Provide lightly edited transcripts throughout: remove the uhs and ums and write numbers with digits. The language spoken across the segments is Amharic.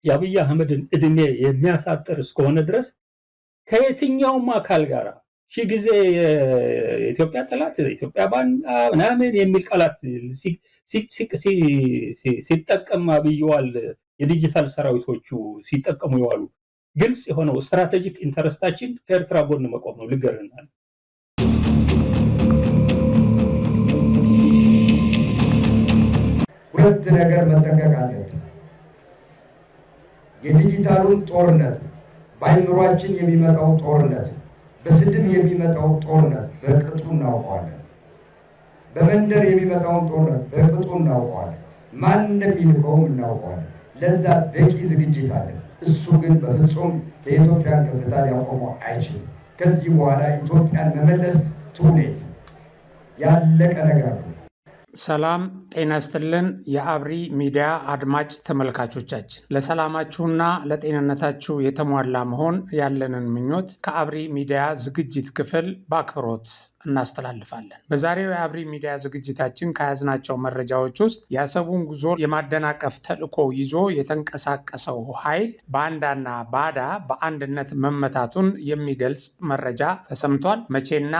የአብይ አህመድን እድሜ የሚያሳጥር እስከሆነ ድረስ ከየትኛውም አካል ጋር ሺ ጊዜ የኢትዮጵያ ጠላት ኢትዮጵያ ምናምን የሚል ቃላት ሲጠቀም አብይዋል የዲጂታል ሰራዊቶቹ ሲጠቀሙ ይዋሉ ግልጽ የሆነው ስትራቴጂክ ኢንተረስታችን ከኤርትራ ጎን መቆም ነው ልገርናል ሁለት ነገር መጠንቀቅ አለብን የዲጂታሉን ጦርነት ባይምሯችን የሚመጣው ጦርነት በስድብ የሚመጣው ጦርነት በቅጡ እናውቀዋለን በመንደር የሚመጣው ጦርነት በቅጡ እናውቀዋለን ማን እንደሚልከውም እናውቀዋለን ለዛ በቂ ዝግጅት አለ እሱ ግን በፍጹም ከኢትዮጵያ ከፍታ ሊያቆመው አይችልም ከዚህ በኋላ ኢትዮጵያን መመለስ ቱሌት ያለቀ ነገር ነው ሰላም ጤና ይስጥልን የአብሪ ሚዲያ አድማጭ ተመልካቾቻችን ለሰላማችሁና ለጤንነታችሁ የተሟላ መሆን ያለንን ምኞት ከአብሪ ሚዲያ ዝግጅት ክፍል በአክብሮት እናስተላልፋለን በዛሬው የአብሪ ሚዲያ ዝግጅታችን ከያዝናቸው መረጃዎች ውስጥ ያሰቡን ጉዞ የማደናቀፍ ተልዕኮ ይዞ የተንቀሳቀሰው ኃይል ባንዳና ባዳ በአንድነት መመታቱን የሚገልጽ መረጃ ተሰምቷል መቼና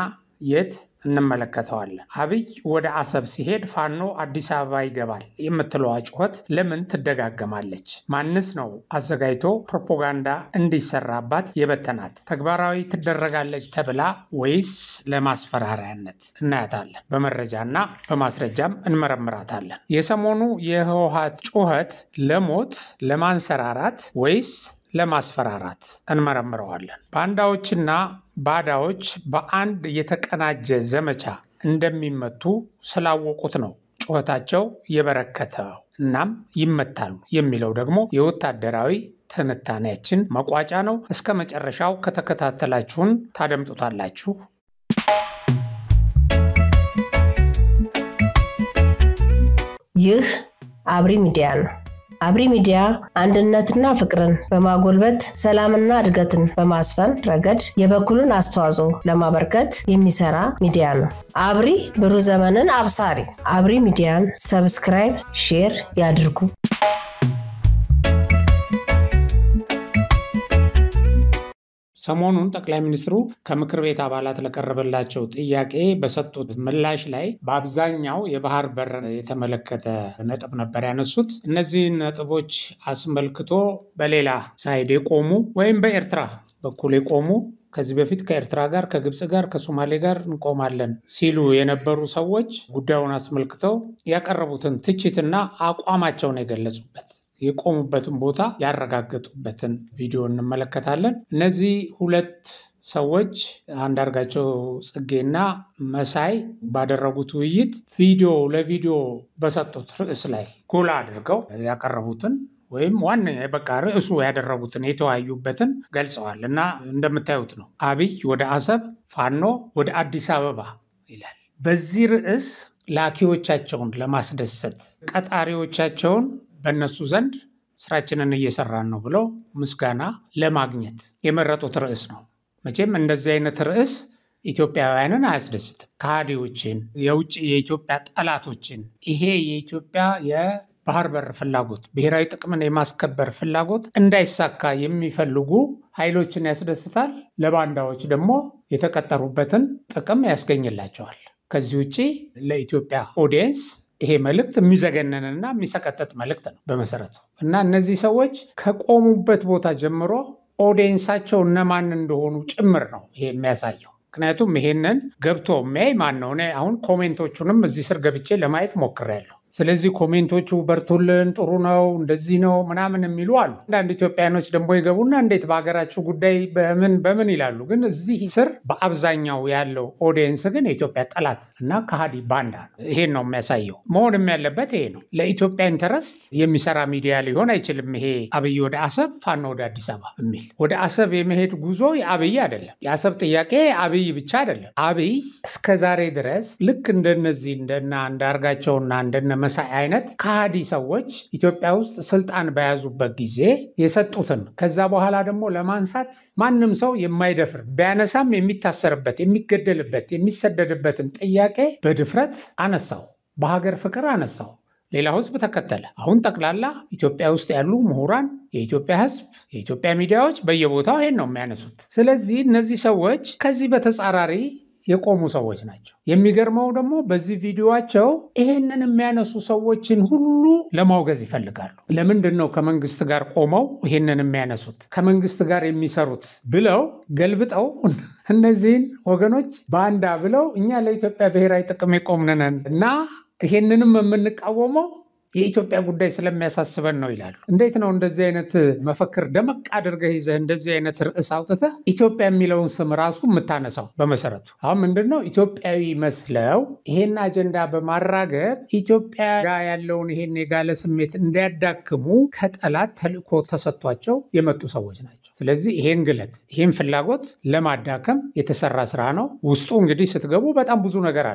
የት እንመለከተዋለን አብይ ወደ አሰብ ሲሄድ ፋኖ አዲስ አበባ ይገባል የምትለው ጩኸት ለምን ትደጋገማለች ማንስ ነው አዘጋጅቶ ፕሮፓጋንዳ እንዲሰራባት የበተናት ተግባራዊ ትደረጋለች ተብላ ወይስ ለማስፈራሪያነት እናያታለን በመረጃና በማስረጃም እንመረምራታለን የሰሞኑ የህወሓት ጩኸት ለሞት ለማንሰራራት ወይስ ለማስፈራራት እንመረምረዋለን ባንዳዎችና ባዳዎች በአንድ የተቀናጀ ዘመቻ እንደሚመቱ ስላወቁት ነው ጩኸታቸው የበረከተው እናም ይመታሉ የሚለው ደግሞ የወታደራዊ ትንታኔያችን መቋጫ ነው እስከ መጨረሻው ከተከታተላችሁን ታደምጡታላችሁ ይህ አብሪ ሚዲያ ነው አብሪ ሚዲያ አንድነትና ፍቅርን በማጎልበት ሰላምና እድገትን በማስፈን ረገድ የበኩሉን አስተዋጽኦ ለማበርከት የሚሰራ ሚዲያ ነው አብሪ ብሩህ ዘመንን አብሳሪ አብሪ ሚዲያን ሰብስክራይብ ሼር ያድርጉ ሰሞኑን ጠቅላይ ሚኒስትሩ ከምክር ቤት አባላት ለቀረበላቸው ጥያቄ በሰጡት ምላሽ ላይ በአብዛኛው የባህር በር የተመለከተ ነጥብ ነበር ያነሱት እነዚህ ነጥቦች አስመልክቶ በሌላ ሳይድ የቆሙ ወይም በኤርትራ በኩል የቆሙ ከዚህ በፊት ከኤርትራ ጋር ከግብጽ ጋር ከሶማሌ ጋር እንቆማለን ሲሉ የነበሩ ሰዎች ጉዳዩን አስመልክተው ያቀረቡትን ትችትና አቋማቸውን የገለጹበት የቆሙበትን ቦታ ያረጋግጡበትን ቪዲዮ እንመለከታለን እነዚህ ሁለት ሰዎች አንዳርጋቸው ጽጌና መሳይ ባደረጉት ውይይት ለቪዲዮ በሰጡት ርዕስ ላይ ጎላ አድርገው ያቀረቡትን ወይም ዋና በቃ ርዕሱ ያደረጉትን የተወያዩበትን ገልጸዋል እና እንደምታዩት ነው አብይ ወደ አሰብ ፋኖ ወደ አዲስ አበባ ይላል በዚህ ርዕስ ላኪዎቻቸውን ለማስደሰት ቀጣሪዎቻቸውን በእነሱ ዘንድ ስራችንን እየሰራን ነው ብለው ምስጋና ለማግኘት የመረጡት ርዕስ ነው መቼም እንደዚህ አይነት ርዕስ ኢትዮጵያውያንን አያስደስትም ካዲዎችን የውጭ የኢትዮጵያ ጠላቶችን ይሄ የኢትዮጵያ የባህር በር ፍላጎት ብሔራዊ ጥቅምን የማስከበር ፍላጎት እንዳይሳካ የሚፈልጉ ኃይሎችን ያስደስታል ለባንዳዎች ደግሞ የተቀጠሩበትን ጥቅም ያስገኝላቸዋል ከዚህ ውጪ ለኢትዮጵያ ኦዲየንስ ይሄ መልእክት የሚዘገነንና የሚሰቀጥጥ መልእክት ነው በመሰረቱ እና እነዚህ ሰዎች ከቆሙበት ቦታ ጀምሮ ኦዲየንሳቸው እነማን እንደሆኑ ጭምር ነው ይሄ የሚያሳየው ምክንያቱም ይሄንን ገብቶ የሚያይ ማን ነው አሁን ኮሜንቶቹንም እዚህ ስር ገብቼ ለማየት ሞክሬያለሁ ስለዚህ ኮሜንቶቹ በርቱልን ጥሩ ነው እንደዚህ ነው ምናምን የሚሉ አሉ አንዳንድ ኢትዮጵያኖች ደግሞ ይገቡና እንዴት በአገራችሁ ጉዳይ በምን ይላሉ ግን እዚህ ስር በአብዛኛው ያለው ኦዲየንስ ግን የኢትዮጵያ ጠላት እና ከሃዲ ባንዳ ነው ይሄን ነው የሚያሳየው መሆንም ያለበት ይሄ ነው ለኢትዮጵያ ኢንተረስት የሚሰራ ሚዲያ ሊሆን አይችልም ይሄ አብይ ወደ አሰብ ፋኖ ወደ አዲስ አበባ የሚል ወደ አሰብ የመሄድ ጉዞ የአብይ አይደለም የአሰብ ጥያቄ አብይ ብቻ አይደለም አብይ እስከዛሬ ድረስ ልክ እንደነዚህ እንደና አንዳርጋቸውና እንደነ መሳይ አይነት ከሃዲ ሰዎች ኢትዮጵያ ውስጥ ስልጣን በያዙበት ጊዜ የሰጡትን ከዛ በኋላ ደግሞ ለማንሳት ማንም ሰው የማይደፍር ቢያነሳም የሚታሰርበት የሚገደልበት የሚሰደድበትን ጥያቄ በድፍረት አነሳው በሀገር ፍቅር አነሳው ሌላው ህዝብ ተከተለ አሁን ጠቅላላ ኢትዮጵያ ውስጥ ያሉ ምሁራን የኢትዮጵያ ህዝብ፣ የኢትዮጵያ ሚዲያዎች በየቦታው ይሄን ነው የሚያነሱት። ስለዚህ እነዚህ ሰዎች ከዚህ በተጻራሪ የቆሙ ሰዎች ናቸው። የሚገርመው ደግሞ በዚህ ቪዲዮአቸው ይሄንን የሚያነሱ ሰዎችን ሁሉ ለማውገዝ ይፈልጋሉ። ለምንድን ነው ከመንግስት ጋር ቆመው ይሄንን የሚያነሱት ከመንግስት ጋር የሚሰሩት ብለው ገልብጠው እነዚህን ወገኖች ባንዳ ብለው እኛ ለኢትዮጵያ ብሔራዊ ጥቅም የቆምን ነን እና ይሄንንም የምንቃወመው የኢትዮጵያ ጉዳይ ስለሚያሳስበን ነው ይላሉ። እንዴት ነው እንደዚህ አይነት መፈክር ደመቅ አድርገህ ይዘህ እንደዚህ አይነት ርዕስ አውጥተህ ኢትዮጵያ የሚለውን ስም ራሱ የምታነሳው? በመሰረቱ አሁን ምንድነው ኢትዮጵያዊ መስለው ይሄን አጀንዳ በማራገብ ኢትዮጵያ ጋር ያለውን ይሄን የጋለ ስሜት እንዲያዳክሙ ከጠላት ተልእኮ ተሰጥቷቸው የመጡ ሰዎች ናቸው። ስለዚህ ይሄን ግለት ይሄን ፍላጎት ለማዳከም የተሰራ ስራ ነው። ውስጡ እንግዲህ ስትገቡ በጣም ብዙ ነገር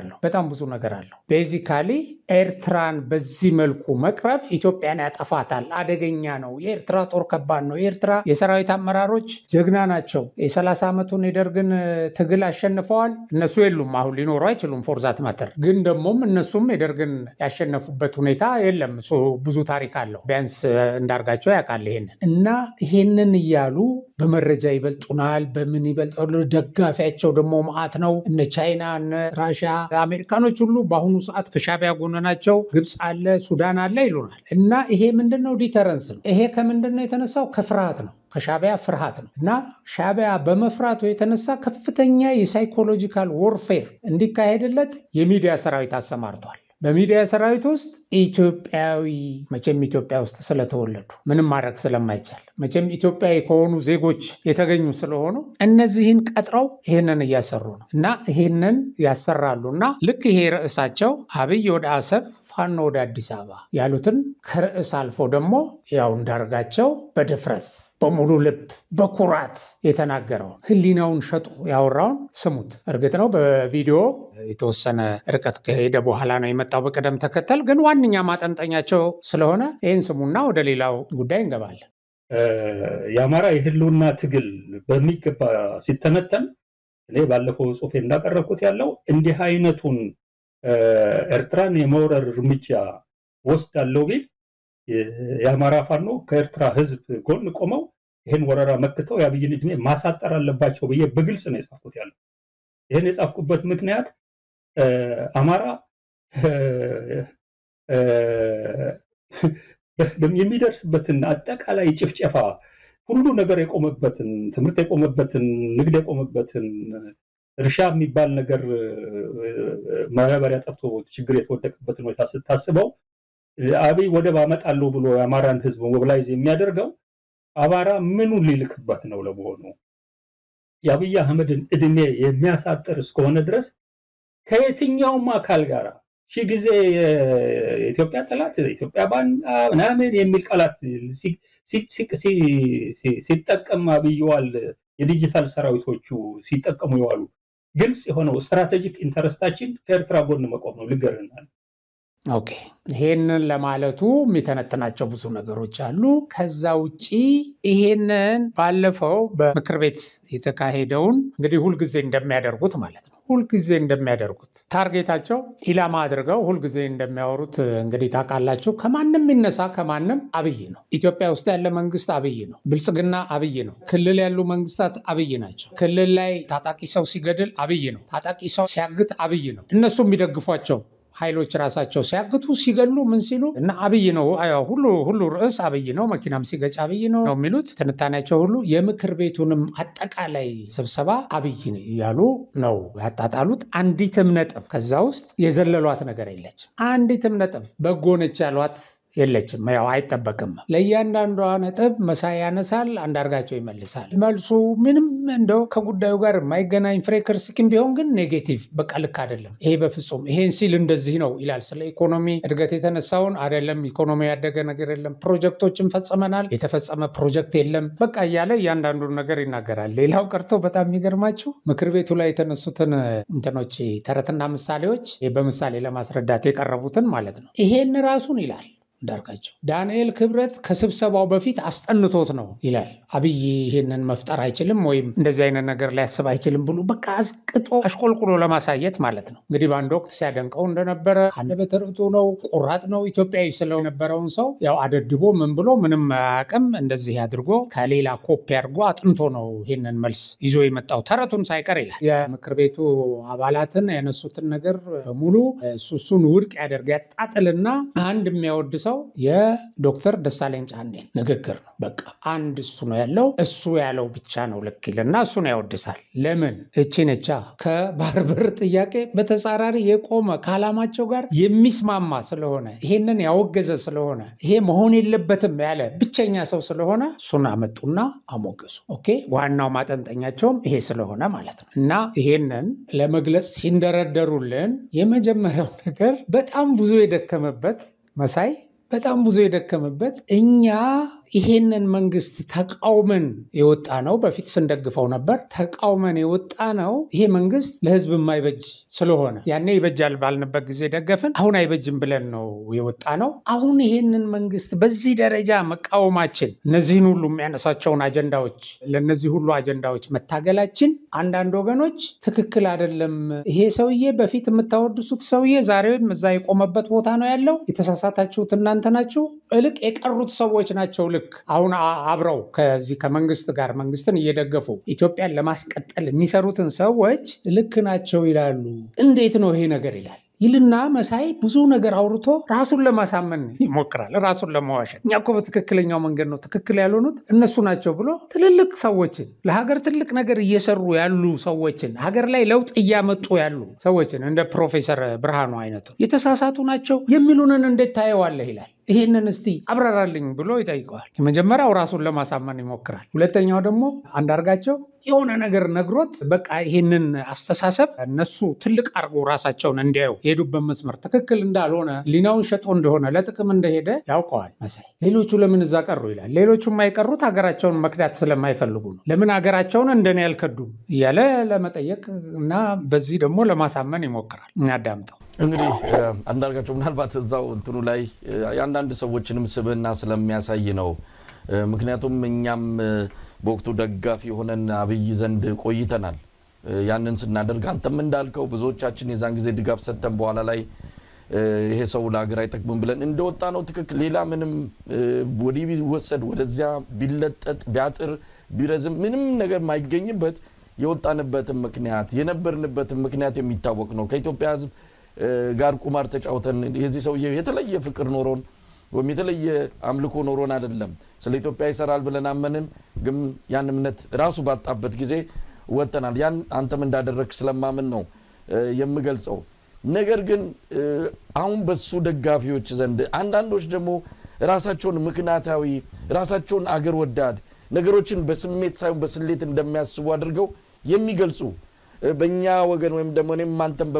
አለው። ቤዚካሊ ኤርትራን በዚህ መልኩ መቅረብ ኢትዮጵያን ያጠፋታል፣ አደገኛ ነው፣ የኤርትራ ጦር ከባድ ነው፣ የኤርትራ የሰራዊት አመራሮች ጀግና ናቸው፣ የ30 ዓመቱን የደርግን ትግል አሸንፈዋል። እነሱ የሉም፣ አሁን ሊኖሩ አይችሉም። ፎርዛት ማተር ግን ደግሞም እነሱም የደርግን ያሸነፉበት ሁኔታ የለም። እሱ ብዙ ታሪክ አለው። ቢያንስ እንዳርጋቸው ያውቃል ይሄንን እና ይሄንን እያሉ በመረጃ ይበልጡናል፣ በምን ይበልጣሉ። ደጋፊያቸው ደግሞ መዓት ነው። እነ ቻይና፣ እነ ራሽያ፣ አሜሪካኖች ሁሉ በአሁኑ ሰዓት ከሻቢያ ጎን ናቸው። ግብፅ አለ፣ ሱዳን አለ ይሉናል። እና ይሄ ምንድነው? ዲተረንስ ነው። ይሄ ከምንድነው የተነሳው? ከፍርሃት ነው። ከሻቢያ ፍርሃት ነው። እና ሻቢያ በመፍራቱ የተነሳ ከፍተኛ የሳይኮሎጂካል ወርፌር እንዲካሄድለት የሚዲያ ሰራዊት አሰማርቷል። በሚዲያ ሰራዊት ውስጥ ኢትዮጵያዊ መቼም ኢትዮጵያ ውስጥ ስለተወለዱ ምንም ማድረግ ስለማይቻል መቼም ኢትዮጵያዊ ከሆኑ ዜጎች የተገኙ ስለሆኑ እነዚህን ቀጥረው ይሄንን እያሰሩ ነው እና ይሄንን ያሰራሉ እና ልክ ይሄ ርዕሳቸው አብይ ወደ አሰብ ፋኖ ወደ አዲስ አበባ ያሉትን ከርዕስ አልፎ ደግሞ ያው እንዳርጋቸው በድፍረት በሙሉ ልብ በኩራት የተናገረውን ህሊናውን ሸጡ ያወራውን ስሙት። እርግጥ ነው በቪዲዮ የተወሰነ ርቀት ከሄደ በኋላ ነው የመጣው በቅደም ተከተል፣ ግን ዋነኛ ማጠንጠኛቸው ስለሆነ ይህን ስሙና ወደ ሌላው ጉዳይ እንገባለን። የአማራ የህልውና ትግል በሚገባ ሲተነተን እኔ ባለፈው ጽሑፌ እንዳቀረብኩት ያለው እንዲህ አይነቱን ኤርትራን የመውረር እርምጃ ወስዳለው ቢል የአማራ ፋኖ ከኤርትራ ህዝብ ጎን ቆመው ይህን ወረራ መክተው የአብይን ዕድሜ ማሳጠር አለባቸው ብዬ በግልጽ ነው የጻፍኩት ያለው። ይህን የጻፍኩበት ምክንያት አማራ የሚደርስበትን አጠቃላይ ጭፍጨፋ ሁሉ ነገር የቆመበትን፣ ትምህርት የቆመበትን፣ ንግድ የቆመበትን፣ እርሻ የሚባል ነገር ማዳበሪያ ጠፍቶ ችግር የተወደቀበትን ሁኔታ ስታስበው አብይ ወደብ አመጣለሁ ብሎ የአማራን ህዝብ ሞቢላይዝ የሚያደርገው አማራ ምኑን ሊልክበት ነው? ለመሆኑ የአብይ አህመድን ዕድሜ የሚያሳጥር እስከሆነ ድረስ ከየትኛውም አካል ጋር ሺህ ጊዜ የኢትዮጵያ ጠላት፣ የኢትዮጵያ ባንዳ ምናምን የሚል ቃላት ሲጠቀም አብይ ዋል የዲጂታል ሰራዊቶቹ ሲጠቀሙ ይዋሉ። ግልጽ የሆነው ስትራቴጂክ ኢንተረስታችን ከኤርትራ ጎን መቆም ነው። ልገርናል። ኦኬ፣ ይሄንን ለማለቱ የሚተነትናቸው ብዙ ነገሮች አሉ። ከዛ ውጪ ይሄንን ባለፈው በምክር ቤት የተካሄደውን እንግዲህ ሁልጊዜ እንደሚያደርጉት ማለት ነው ሁልጊዜ እንደሚያደርጉት ታርጌታቸው ኢላማ አድርገው ሁልጊዜ እንደሚያወሩት እንግዲህ ታውቃላችሁ። ከማንም ይነሳ ከማንም አብይ ነው። ኢትዮጵያ ውስጥ ያለ መንግስት አብይ ነው። ብልጽግና አብይ ነው። ክልል ያሉ መንግስታት አብይ ናቸው። ክልል ላይ ታጣቂ ሰው ሲገድል አብይ ነው። ታጣቂ ሰው ሲያግት አብይ ነው። እነሱ የሚደግፏቸው ኃይሎች ራሳቸው ሲያግቱ ሲገሉ ምን ሲሉ እና አብይ ነው ሁሉ ርዕስ አብይ ነው፣ መኪናም ሲገጭ አብይ ነው የሚሉት ትንታኔያቸው ሁሉ የምክር ቤቱንም አጠቃላይ ስብሰባ አብይ ያሉ ነው ያጣጣሉት። አንዲትም ነጥብ ከዛ ውስጥ የዘለሏት ነገር የለችም። አንዲትም ነጥብ በጎ ነች ያሏት የለችም። ያው አይጠበቅም። ለእያንዳንዷ ነጥብ መሳይ ያነሳል፣ አንዳርጋቸው ይመልሳል። መልሱ ምንም እንደው ከጉዳዩ ጋር የማይገናኝ ፍሬከርስኪም ቢሆን ግን ኔጌቲቭ፣ በቃ ልክ አይደለም ይሄ በፍጹም ይሄን ሲል እንደዚህ ነው ይላል። ስለ ኢኮኖሚ እድገት የተነሳውን አይደለም፣ ኢኮኖሚ ያደገ ነገር የለም፣ ፕሮጀክቶችን ፈጽመናል፣ የተፈጸመ ፕሮጀክት የለም፣ በቃ እያለ እያንዳንዱን ነገር ይናገራል። ሌላው ቀርቶ በጣም የሚገርማችሁ ምክር ቤቱ ላይ የተነሱትን ተረትና ምሳሌዎች በምሳሌ ለማስረዳት የቀረቡትን ማለት ነው። ይሄን ራሱን ይላል እንዳርጋቸው ዳንኤል ክብረት ከስብሰባው በፊት አስጠንቶት ነው ይላል። አብይ ይሄንን መፍጠር አይችልም ወይም እንደዚህ አይነት ነገር ሊያስብ አይችልም ብሎ በቃ አስቅጦ አሽቆልቁሎ ለማሳየት ማለት ነው። እንግዲህ በአንድ ወቅት ሲያደንቀው እንደነበረ አንደበተ ርቱዕ ነው፣ ቆራጥ ነው፣ ኢትዮጵያዊ ስለነበረውን ሰው ያው አደድቦ ምን ብሎ ምንም አያውቅም እንደዚህ አድርጎ ከሌላ ኮፒ አድርጎ አጥንቶ ነው ይሄንን መልስ ይዞ የመጣው ተረቱን ሳይቀር ይላል። የምክር ቤቱ አባላትን ያነሱትን ነገር በሙሉ እሱን ውድቅ ያደርግ ያጣጥልና አንድ የሚያወድ ሰው የዶክተር ደሳለኝ ጫኔን ንግግር ነው። በቃ አንድ እሱ ነው ያለው፣ እሱ ያለው ብቻ ነው ልክ ይልና እሱን ያወድሳል። ለምን እቺ ነቻ ከባህር በር ጥያቄ በተጻራሪ የቆመ ከዓላማቸው ጋር የሚስማማ ስለሆነ ይሄንን ያወገዘ ስለሆነ ይሄ መሆን የለበትም ያለ ብቸኛ ሰው ስለሆነ እሱን አመጡና አሞገሱ። ኦኬ ዋናው ማጠንጠኛቸውም ይሄ ስለሆነ ማለት ነው። እና ይሄንን ለመግለጽ ሲንደረደሩልን የመጀመሪያው ነገር በጣም ብዙ የደከመበት መሳይ በጣም ብዙ የደከመበት እኛ ይሄንን መንግስት ተቃውመን የወጣ ነው። በፊት ስንደግፈው ነበር። ተቃውመን የወጣ ነው። ይሄ መንግስት ለህዝብ የማይበጅ ስለሆነ ያኔ ይበጃል ባልንበት ጊዜ ደገፍን። አሁን አይበጅም ብለን ነው የወጣ ነው። አሁን ይሄንን መንግስት በዚህ ደረጃ መቃወማችን፣ እነዚህን ሁሉ የሚያነሳቸውን አጀንዳዎች ለነዚህ ሁሉ አጀንዳዎች መታገላችን አንዳንድ ወገኖች ትክክል አይደለም፣ ይሄ ሰውዬ በፊት የምታወድሱት ሰውዬ ዛሬም እዛ የቆመበት ቦታ ነው ያለው፣ የተሳሳታችሁት እናንተ ናችሁ፣ እልቅ የቀሩት ሰዎች ናቸው ልክ አሁን አብረው ከዚህ ከመንግስት ጋር መንግስትን እየደገፉ ኢትዮጵያን ለማስቀጠል የሚሰሩትን ሰዎች ልክ ናቸው ይላሉ። እንዴት ነው ይሄ ነገር ይላል ይልና መሳይ ብዙ ነገር አውርቶ ራሱን ለማሳመን ይሞክራል፣ ራሱን ለማዋሸት። እኛ እኮ በትክክለኛው መንገድ ነው፣ ትክክል ያልሆኑት እነሱ ናቸው ብሎ ትልልቅ ሰዎችን ለሀገር ትልቅ ነገር እየሰሩ ያሉ ሰዎችን ሀገር ላይ ለውጥ እያመጡ ያሉ ሰዎችን እንደ ፕሮፌሰር ብርሃኑ አይነቱ የተሳሳቱ ናቸው የሚሉንን እንዴት ታየዋለህ ይላል። ይሄንን እስቲ አብራራልኝ ብሎ ይጠይቀዋል። የመጀመሪያው ራሱን ለማሳመን ይሞክራል። ሁለተኛው ደግሞ አንዳርጋቸው የሆነ ነገር ነግሮት በቃ ይሄንን አስተሳሰብ እነሱ ትልቅ አድርጎ ራሳቸውን እንዲያዩ የሄዱበት መስመር ትክክል እንዳልሆነ ሊናውን ሸጦ እንደሆነ ለጥቅም እንደሄደ ያውቀዋል መሳይ። ሌሎቹ ለምን እዛ ቀሩ ይላል። ሌሎቹ የማይቀሩት ሀገራቸውን መክዳት ስለማይፈልጉ ነው። ለምን ሀገራቸውን እንደኔ ያልከዱም እያለ ለመጠየቅ እና በዚህ ደግሞ ለማሳመን ይሞክራል። እናዳምጠው። እንግዲህ አንዳርጋቸው ምናልባት እዛው እንትኑ ላይ የአንዳንድ ሰዎችንም ስብዕና ስለሚያሳይ ነው። ምክንያቱም እኛም በወቅቱ ደጋፊ ሆነን አብይ ዘንድ ቆይተናል። ያንን ስናደርግ አንተም እንዳልከው ብዙዎቻችን የዛን ጊዜ ድጋፍ ሰጥተን በኋላ ላይ ይሄ ሰው ለሀገር አይጠቅምም ብለን እንደወጣ ነው ትክክል። ሌላ ምንም ወዲ ቢወሰድ ወደዚያ ቢለጠጥ ቢያጥር ቢረዝም ምንም ነገር ማይገኝበት የወጣንበትም ምክንያት የነበርንበትም ምክንያት የሚታወቅ ነው። ከኢትዮጵያ ሕዝብ ጋር ቁማር ተጫውተን የዚህ ሰው የተለየ ፍቅር ኖሮን ወይም የተለየ አምልኮ ኖሮን አይደለም። ስለ ኢትዮጵያ ይሰራል ብለን አመንን። ግን ያን እምነት ራሱ ባጣበት ጊዜ ወጥተናል። ያን አንተም እንዳደረክ ስለማምን ነው የምገልጸው። ነገር ግን አሁን በሱ ደጋፊዎች ዘንድ አንዳንዶች ደግሞ ራሳቸውን ምክንያታዊ ራሳቸውን አገር ወዳድ ነገሮችን በስሜት ሳይሆን በስሌት እንደሚያስቡ አድርገው የሚገልጹ በእኛ ወገን ወይም ደግሞ እኔም አንተም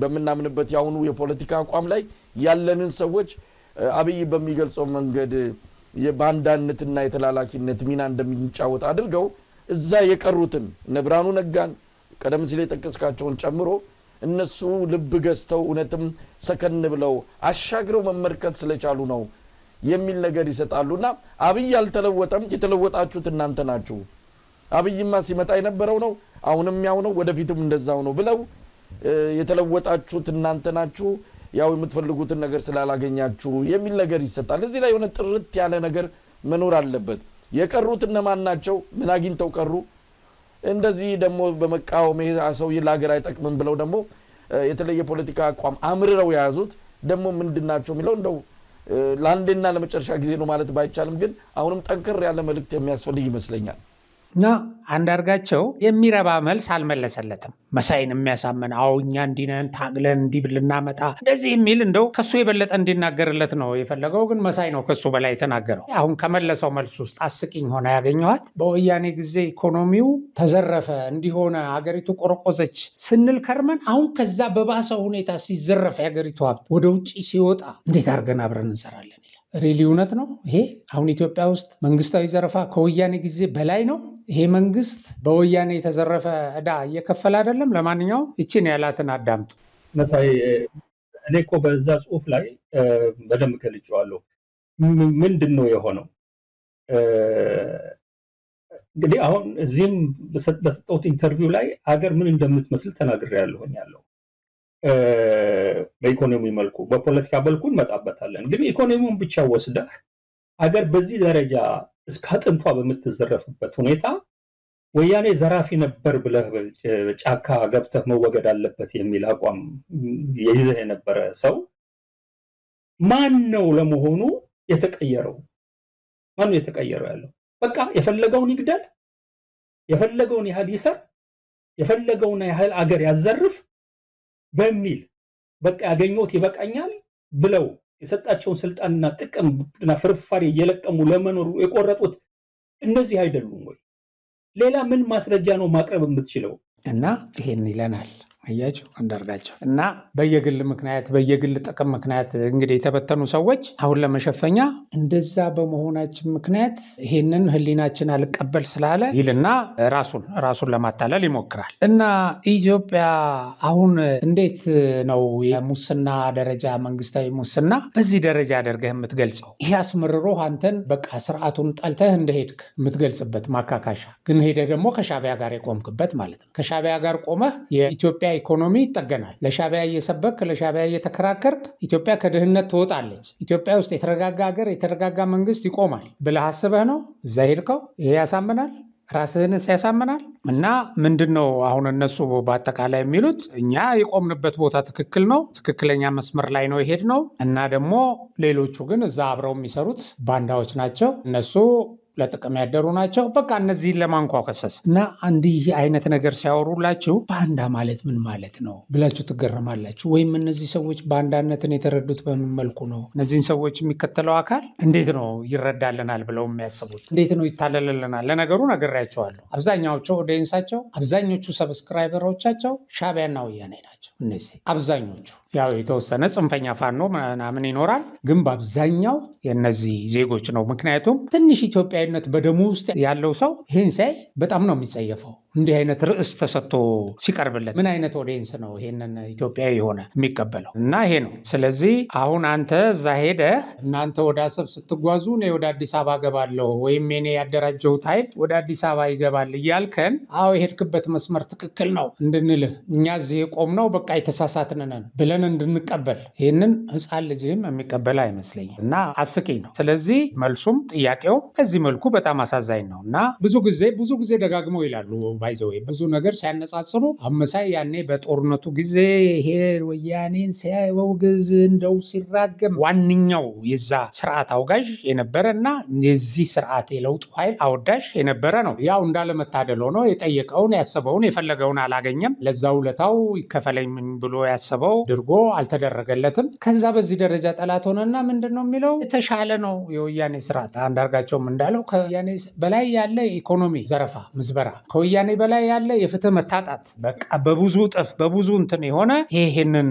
በመናምንበት ያሁኑ የፖለቲካ አቋም ላይ ያለንን ሰዎች አብይ በሚገልጸው መንገድ የባንዳነትና የተላላኪነት ሚና እንደሚጫወት አድርገው እዛ የቀሩትን ነብራኑ ነጋን ቀደም ሲል የጠቀስካቸውን ጨምሮ እነሱ ልብ ገዝተው እውነትም ሰከን ብለው አሻግረው መመርከት ስለቻሉ ነው የሚል ነገር ይሰጣሉና አብይ አልተለወጠም፣ የተለወጣችሁት እናንተ ናችሁ። አብይማ ሲመጣ የነበረው ነው፣ አሁንም ያው ነው፣ ወደፊትም እንደዛው ነው ብለው የተለወጣችሁት እናንተ ናችሁ፣ ያው የምትፈልጉትን ነገር ስላላገኛችሁ የሚል ነገር ይሰጣል። እዚህ ላይ የሆነ ጥርት ያለ ነገር መኖር አለበት። የቀሩት እነማን ናቸው? ምን አግኝተው ቀሩ? እንደዚህ ደግሞ በመቃወም ሰው ለሀገር አይጠቅምም ብለው ደግሞ የተለየ ፖለቲካ አቋም አምርረው ያዙት ደግሞ ምንድናቸው የሚለው እንደው ለአንዴና ለመጨረሻ ጊዜ ነው ማለት ባይቻልም ግን አሁንም ጠንከር ያለ መልእክት የሚያስፈልግ ይመስለኛል። እና አንዳርጋቸው የሚረባ መልስ አልመለሰለትም። መሳይን የሚያሳመን አውኛ እንዲነን ታግለን እንዲብልናመጣ እንደዚህ የሚል እንደው ከሱ የበለጠ እንዲናገርለት ነው የፈለገው። ግን መሳይ ነው ከሱ በላይ የተናገረው። አሁን ከመለሰው መልስ ውስጥ አስቂኝ ሆነ ያገኘዋት በወያኔ ጊዜ ኢኮኖሚው ተዘረፈ እንዲሆነ ሀገሪቱ ቆረቆዘች ስንል ከርመን አሁን ከዛ በባሰ ሁኔታ ሲዘረፍ የሀገሪቱ ሀብት ወደ ውጭ ሲወጣ እንዴት አድርገን አብረን እንሰራለን ይላል። ሪሊ እውነት ነው ይሄ? አሁን ኢትዮጵያ ውስጥ መንግስታዊ ዘረፋ ከወያኔ ጊዜ በላይ ነው። ይሄ መንግስት በወያኔ የተዘረፈ ዕዳ እየከፈለ አይደለም። ለማንኛውም እቺን ያላትን አዳምጡ። መሳይ እኔ እኮ በዛ ጽሁፍ ላይ በደንብ ገልጬዋለሁ። ምንድነው የሆነው? እንግዲህ አሁን እዚህም በሰጠሁት ኢንተርቪው ላይ ሀገር ምን እንደምትመስል ተናግሬያለሁኝ ያለው በኢኮኖሚ መልኩ፣ በፖለቲካ መልኩ እንመጣበታለን። ግን ኢኮኖሚውን ብቻ ወስደህ ሀገር በዚህ ደረጃ እስከ አጥንቷ በምትዘረፍበት ሁኔታ ወያኔ ዘራፊ ነበር ብለህ ጫካ ገብተህ መወገድ አለበት የሚል አቋም ይዘህ የነበረ ሰው ማን ነው ለመሆኑ የተቀየረው? ማን ነው የተቀየረው ያለው? በቃ የፈለገውን ይግደል፣ የፈለገውን ያህል ይሰር፣ የፈለገውን ያህል አገር ያዘርፍ በሚል በቃ ያገኘሁት ይበቃኛል ብለው የሰጣቸውን ስልጣንና ጥቅምና ፍርፋሪ እየለቀሙ ለመኖር የቆረጡት እነዚህ አይደሉም ወይ? ሌላ ምን ማስረጃ ነው ማቅረብ የምትችለው? እና ይሄን ይለናል አያችሁ አንዳርጋቸው። እና በየግል ምክንያት በየግል ጥቅም ምክንያት እንግዲህ የተበተኑ ሰዎች አሁን ለመሸፈኛ እንደዛ በመሆናችን ምክንያት ይሄንን ህሊናችን አልቀበል ስላለ ይልና ራሱን ለማታለል ይሞክራል። እና ኢትዮጵያ አሁን እንዴት ነው የሙስና ደረጃ መንግስታዊ ሙስና በዚህ ደረጃ አድርገህ የምትገልጸው? ይሄ አስመርሮ አንተን በቃ ስርዓቱን ጠልተህ እንደሄድክ የምትገልጽበት ማካካሻ ግን ሄደ ደግሞ ከሻቢያ ጋር የቆምክበት ማለት ነው። ከሻቢያ ጋር ቆመህ የኢትዮጵያ ኢኮኖሚ ይጠገናል፣ ለሻቢያ እየሰበክ ለሻቢያ እየተከራከርክ ኢትዮጵያ ከድህነት ትወጣለች፣ ኢትዮጵያ ውስጥ የተረጋጋ ሀገር የተረጋጋ መንግስት ይቆማል ብለህ አስበህ ነው እዛ ሄድከው? ይሄ ያሳምናል? ራስህንስ ያሳምናል? እና ምንድነው አሁን እነሱ በአጠቃላይ የሚሉት እኛ የቆምንበት ቦታ ትክክል ነው፣ ትክክለኛ መስመር ላይ ነው የሄድነው እና ደግሞ ሌሎቹ ግን እዛ አብረው የሚሰሩት ባንዳዎች ናቸው፣ እነሱ ለጥቅም ያደሩ ናቸው። በቃ እነዚህን ለማንኳከሰስ እና እንዲህ አይነት ነገር ሲያወሩላችሁ ባንዳ ማለት ምን ማለት ነው ብላችሁ ትገረማላችሁ። ወይም እነዚህ ሰዎች ባንዳነትን የተረዱት በምን መልኩ ነው? እነዚህን ሰዎች የሚከተለው አካል እንዴት ነው ይረዳልናል ብለው የሚያስቡት? እንዴት ነው ይታለልልናል? ለነገሩ ነግሬያቸዋለሁ። አብዛኛዎቹ ኦዲየንሳቸው፣ አብዛኞቹ ሰብስክራይበሮቻቸው ሻቢያና ወያኔ ናቸው። እነዚህ አብዛኞቹ ያው የተወሰነ ጽንፈኛ ፋኖ ምናምን ይኖራል፣ ግን በአብዛኛው የነዚህ ዜጎች ነው። ምክንያቱም ትንሽ ኢትዮጵያዊነት በደሙ ውስጥ ያለው ሰው ይህን ሳይ በጣም ነው የሚጸየፈው። እንዲህ አይነት ርዕስ ተሰጥቶ ሲቀርብለት ምን አይነት ኦዲየንስ ነው ይሄንን ኢትዮጵያዊ የሆነ የሚቀበለው? እና ይሄ ነው። ስለዚህ አሁን አንተ እዛ ሄደህ እናንተ ወደ አሰብ ስትጓዙ እኔ ወደ አዲስ አበባ ገባለሁ ወይም እኔ ያደራጀሁት ኃይል ወደ አዲስ አበባ ይገባል እያልከን አዎ የሄድክበት መስመር ትክክል ነው እንድንልህ እኛ እዚህ የቆምነው በቃ የተሳሳትን ነን ብለን እንድንቀበል ይህንን ህፃን ልጅህም የሚቀበል አይመስለኝም። እና አስቂኝ ነው። ስለዚህ መልሱም ጥያቄው በዚህ መልኩ በጣም አሳዛኝ ነው። እና ብዙ ጊዜ ደጋግመው ይላሉ ባይዘው ብዙ ነገር ሲያነጻጽሩ አመሳይ ያኔ በጦርነቱ ጊዜ ይሄ ወያኔን ሲያወግዝ እንደው ሲራገም ዋንኛው የዛ ስርዓት አውጋዥ የነበረና የዚህ ስርዓት የለውጥ ኃይል አወዳሽ የነበረ ነው። ያው እንዳለመታደል ሆኖ የጠየቀውን ያሰበውን የፈለገውን አላገኘም። ለዛው ለታው ይከፈለኝ ብሎ ያሰበው ድርጎ አልተደረገለትም። ከዛ በዚህ ደረጃ ጠላት ሆነና ምንድነው የሚለው የተሻለ ነው የወያኔ ስርዓት። አንዳርጋቸውም እንዳለው ከወያኔ በላይ ያለ ኢኮኖሚ ዘረፋ ምዝበራ፣ ከወያኔ በላይ ያለ የፍትህ መታጣት፣ በቃ በብዙ ጥፍ በብዙ እንትን የሆነ ይሄንን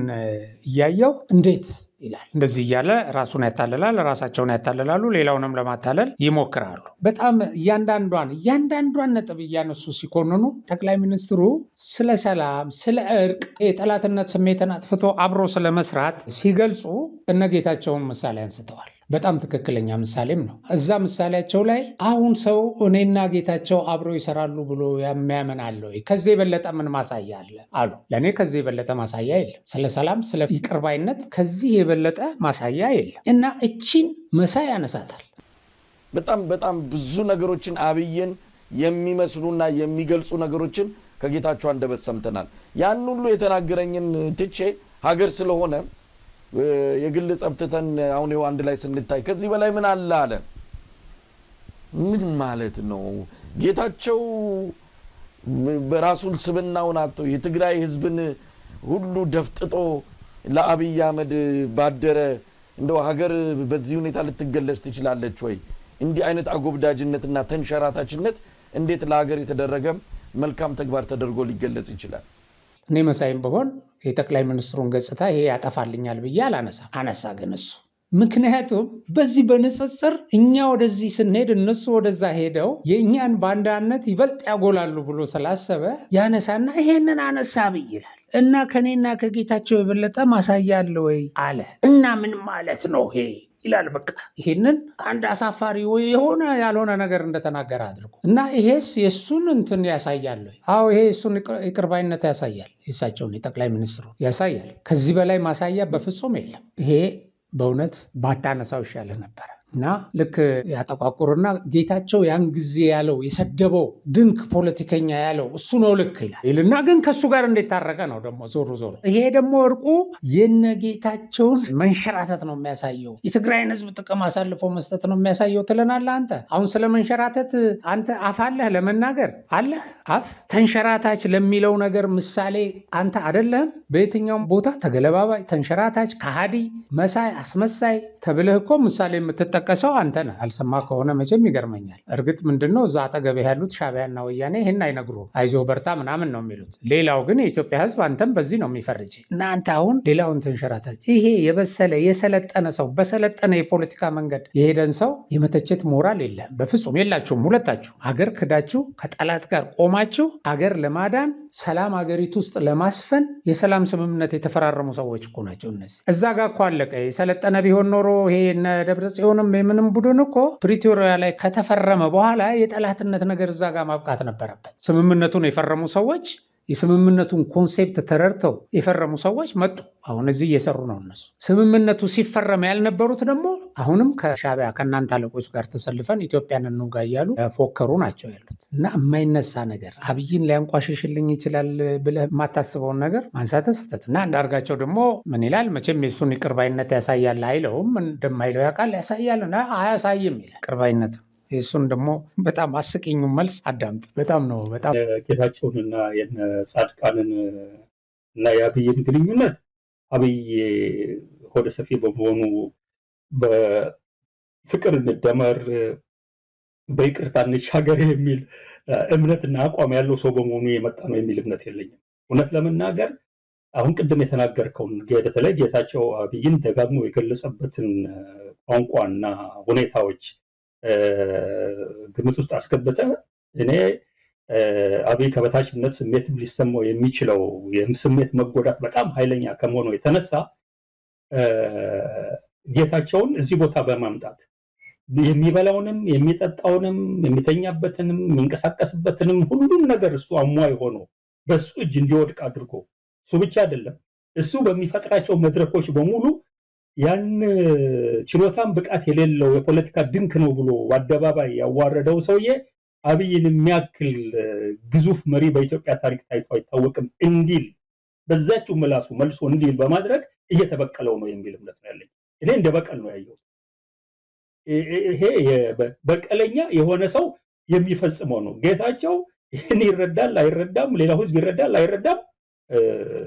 እያየው እንዴት ይላል። እንደዚህ እያለ ራሱን ያታለላል፣ ራሳቸውን ያታለላሉ፣ ሌላውንም ለማታለል ይሞክራሉ። በጣም እያንዳንዷን ነጥብ እያነሱ ሲኮንኑ ጠቅላይ ሚኒስትሩ ስለ ሰላም፣ ስለ እርቅ፣ የጠላትነት ስሜትን አጥፍቶ አብሮ ስለመስራት ሲገልጹ እነ ጌታቸውን ምሳሌ አንስተዋል። በጣም ትክክለኛ ምሳሌም ነው። እዛ ምሳሌያቸው ላይ አሁን ሰው እኔና ጌታቸው አብሮ ይሰራሉ ብሎ የሚያምን አለ ወይ? ከዚህ የበለጠ ምን ማሳያ አለ አሉ። ለእኔ ከዚህ የበለጠ ማሳያ የለም። ስለ ሰላም፣ ስለ ይቅር ባይነት ከዚህ የበለጠ ማሳያ የለም። እና እቺን መሳይ ያነሳታል። በጣም ብዙ ነገሮችን አብይን የሚመስሉና የሚገልጹ ነገሮችን ከጌታቸው አንደበት ሰምተናል። ያን ሁሉ የተናገረኝን ትቼ ሀገር ስለሆነ የግል ጸብተን አሁን ይኸው አንድ ላይ ስንታይ ከዚህ በላይ ምን አለ? ምን ማለት ነው? ጌታቸው በራሱን ስብናውን አጥቶ የትግራይ ህዝብን ሁሉ ደፍጥጦ ለአብይ አህመድ ባደረ እንደው ሀገር በዚህ ሁኔታ ልትገለጽ ትችላለች ወይ? እንዲህ አይነት አጎብዳጅነትና ተንሸራታችነት እንዴት ለሀገር የተደረገ መልካም ተግባር ተደርጎ ሊገለጽ ይችላል? እኔ መሳይም በሆን የጠቅላይ ሚኒስትሩን ገጽታ ይሄ ያጠፋልኛል ብዬ አላነሳ። አነሳ ግን እሱ ምክንያቱም በዚህ በንጽጽር እኛ ወደዚህ ስንሄድ እነሱ ወደዛ ሄደው የእኛን ባንዳነት ይበልጥ ያጎላሉ ብሎ ስላሰበ ያነሳና ይሄንን አነሳ አብይ ይላል እና ከኔና ከጌታቸው የበለጠ ማሳያ አለ ወይ አለ እና ምን ማለት ነው ይሄ ይላል። በቃ ይሄንን አንድ አሳፋሪ ወይ የሆነ ያልሆነ ነገር እንደተናገረ አድርጎ እና ይሄስ የሱን እንትን ያሳያል ወይ? አዎ ይሄ የሱን ይቅርባይነት ያሳያል። የእሳቸውን የጠቅላይ ሚኒስትሩ ያሳያል። ከዚህ በላይ ማሳያ በፍጹም የለም። ይሄ በእውነት ባታነሳው ይሻለ ነበር። እና ልክ ያጠቋቁርና ጌታቸው ያን ጊዜ ያለው የሰደበው ድንክ ፖለቲከኛ ያለው እሱ ነው ልክ ይልና ግን ከሱ ጋር እንዴት ታረቀ ነው ደግሞ ዞሮ ዞሮ። ይሄ ደግሞ እርቁ የነጌታቸውን መንሸራተት ነው የሚያሳየው። የትግራይን ህዝብ ጥቅም አሳልፎ መስጠት ነው የሚያሳየው ትለናለህ አንተ። አሁን ስለ መንሸራተት አንተ አፍ አለህ ለመናገር አለህ አፍ። ተንሸራታች ለሚለው ነገር ምሳሌ አንተ አይደለህም። በየትኛውም ቦታ ተገለባባይ፣ ተንሸራታች፣ ከሃዲ፣ መሳይ፣ አስመሳይ ተብለህ እኮ ምሳሌ የምትጠቀሰው አንተ ነህ። አልሰማ ከሆነ መቼም ይገርመኛል። እርግጥ ምንድነው እዛ አጠገብ ያሉት ሻዕቢያና ወያኔ ይሄን አይነግሩም። አይዞህ በርታ ምናምን ነው የሚሉት። ሌላው ግን የኢትዮጵያ ህዝብ አንተም በዚህ ነው የሚፈርጅ እና አንተ አሁን ሌላውን ተንሸራታች። ይሄ የበሰለ የሰለጠነ ሰው በሰለጠነ የፖለቲካ መንገድ የሄደን ሰው የመተቸት ሞራል የለም በፍጹም። የላችሁም ሁለታችሁ። አገር ክዳችሁ ከጠላት ጋር ቆማችሁ አገር ለማዳን ሰላም አገሪቱ ውስጥ ለማስፈን የሰላም ስምምነት የተፈራረሙ ሰዎች እኮ ናቸው እነዚህ። እዛ ጋር እኮ አለቀ። የሰለጠነ ቢሆን ኖሮ ይሄ እነ ደብረጽዮንም የምንም ቡድን እኮ ፕሪቶሪያ ላይ ከተፈረመ በኋላ የጠላትነት ነገር እዛ ጋር ማብቃት ነበረበት። ስምምነቱን የፈረሙ ሰዎች የስምምነቱን ኮንሴፕት ተረድተው የፈረሙ ሰዎች መጡ። አሁን እዚህ እየሰሩ ነው እነሱ። ስምምነቱ ሲፈረም ያልነበሩት ደግሞ አሁንም ከሻዕቢያ ከእናንተ አለቆች ጋር ተሰልፈን ኢትዮጵያን እንውጋ እያሉ ፎከሩ ናቸው ያሉት። እና የማይነሳ ነገር አብይን ሊያንቋሽሽልኝ ይችላል ብለህ የማታስበውን ነገር ማንሳት ስህተት። እና አንዳርጋቸው ደግሞ ምን ይላል? መቼም የሱን ይቅርባይነት ያሳያል አይለውም። እንደማይለው ያውቃል። ያሳያል አያሳይም ይላል ይቅርባይነት። እሱን ደግሞ በጣም አስቂኙ መልስ አዳምጥ። በጣም ነው በጣም ጌታቸውንና የነ ጻድቃንን እና የአብይን ግንኙነት አብይ ሆደ ሰፊ በመሆኑ በፍቅር እንደመር በይቅርታ እንሻገር የሚል እምነትና አቋም ያለው ሰው በመሆኑ የመጣ ነው የሚል እምነት የለኝም። እውነት ለመናገር አሁን ቅድም የተናገርከውን በተለይ ጌታቸው አብይን ደጋግሞ የገለጸበትን ቋንቋና ሁኔታዎች ግምት ውስጥ አስገብተ እኔ አብይ ከበታችነት ስሜት ሊሰማው የሚችለው የስሜት መጎዳት በጣም ኃይለኛ ከመሆኑ የተነሳ ጌታቸውን እዚህ ቦታ በማምጣት የሚበላውንም የሚጠጣውንም የሚተኛበትንም የሚንቀሳቀስበትንም ሁሉም ነገር እሱ አሟይ ሆኖ በሱ እጅ እንዲወድቅ አድርጎ እሱ ብቻ አይደለም እሱ በሚፈጥራቸው መድረኮች በሙሉ ያን ችሎታም ብቃት የሌለው የፖለቲካ ድንክ ነው ብሎ አደባባይ ያዋረደው ሰውዬ አብይን የሚያክል ግዙፍ መሪ በኢትዮጵያ ታሪክ ታይቶ አይታወቅም እንዲል በዛችው ምላሱ መልሶ እንዲል በማድረግ እየተበቀለው ነው የሚል እምነት ነው ያለኝ። እኔ እንደ በቀል ነው ያየው። ይሄ በቀለኛ የሆነ ሰው የሚፈጽመው ነው። ጌታቸው ይሄን ይረዳል አይረዳም፣ ሌላው ህዝብ ይረዳል አይረዳም፣